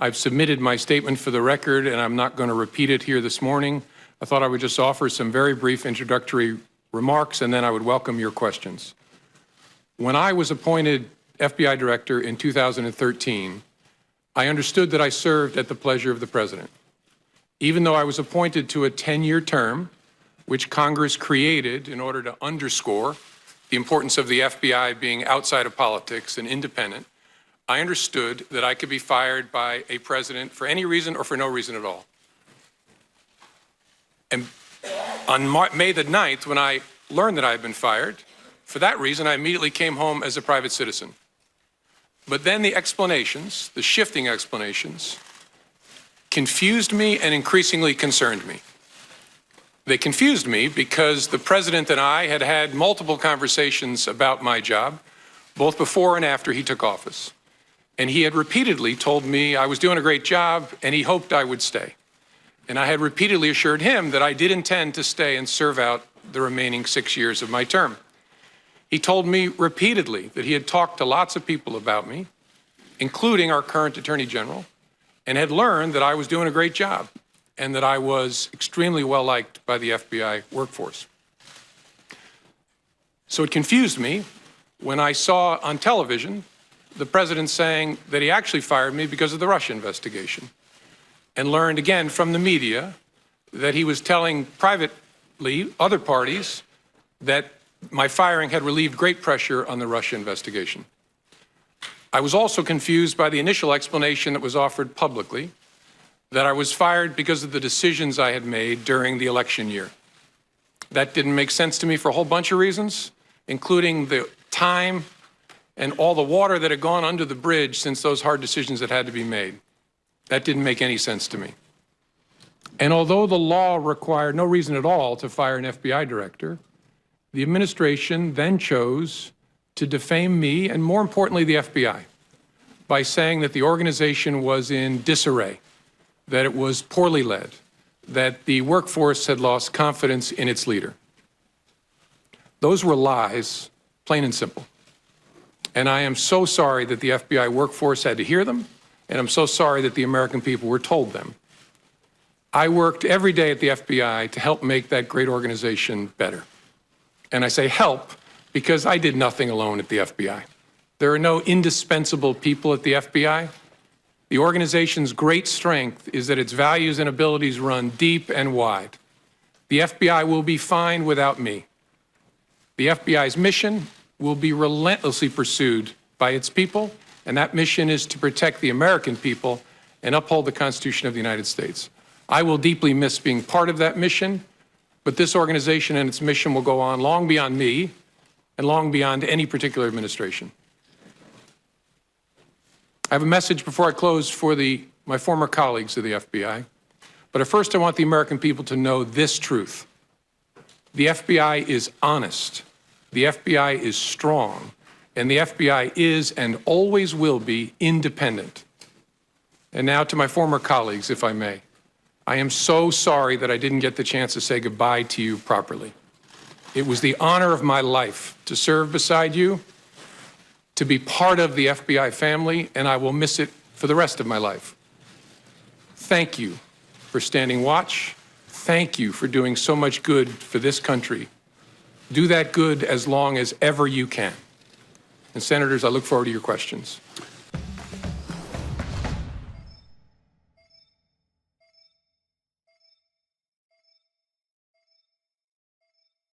I've submitted my statement for the record, and I'm not going to repeat it here this morning. I thought I would just offer some very brief introductory remarks, and then I would welcome your questions. When I was appointed FBI Director in 2013, I understood that I served at the pleasure of the President. Even though I was appointed to a 10-year term, which Congress created in order to underscore the importance of the FBI being outside of politics and independent, I understood that I could be fired by a president for any reason or for no reason at all. And on May the 9th, when I learned that I had been fired, for that reason, I immediately came home as a private citizen. But then the explanations, the shifting explanations, confused me and increasingly concerned me. They confused me because the President and I had had multiple conversations about my job, both before and after he took office. And he had repeatedly told me I was doing a great job and he hoped I would stay. And I had repeatedly assured him that I did intend to stay and serve out the remaining 6 years of my term. He told me repeatedly that he had talked to lots of people about me, including our current Attorney General, and had learned that I was doing a great job and that I was extremely well liked by the FBI workforce. So it confused me when I saw on television the President saying that he actually fired me because of the Russia investigation, and learned again from the media that he was telling privately other parties that my firing had relieved great pressure on the Russia investigation. I was also confused by the initial explanation that was offered publicly that I was fired because of the decisions I had made during the election year. That didn't make sense to me for a whole bunch of reasons, including the time and all the water that had gone under the bridge since those hard decisions had to be made. That didn't make any sense to me. And although the law required no reason at all to fire an FBI director, the administration then chose to defame me, and more importantly, the FBI, by saying that the organization was in disarray, that it was poorly led, that the workforce had lost confidence in its leader. Those were lies, plain and simple. And I am so sorry that the FBI workforce had to hear them, and I'm so sorry that the American people were told them. I worked every day at the FBI to help make that great organization better. And I say help because I did nothing alone at the FBI. There are no indispensable people at the FBI. The organization's great strength is that its values and abilities run deep and wide. The FBI will be fine without me. The FBI's mission will be relentlessly pursued by its people, and that mission is to protect the American people and uphold the Constitution of the United States. I will deeply miss being part of that mission, but this organization and its mission will go on long beyond me and long beyond any particular administration. I have a message before I close for my former colleagues of the FBI, but first I want the American people to know this truth. The FBI is honest, the FBI is strong, and the FBI is and always will be independent. And now to my former colleagues, if I may. I am so sorry that I didn't get the chance to say goodbye to you properly. It was the honor of my life to serve beside you, to be part of the FBI family, and I will miss it for the rest of my life. Thank you for standing watch. Thank you for doing so much good for this country. Do that good as long as ever you can. And Senators, I look forward to your questions.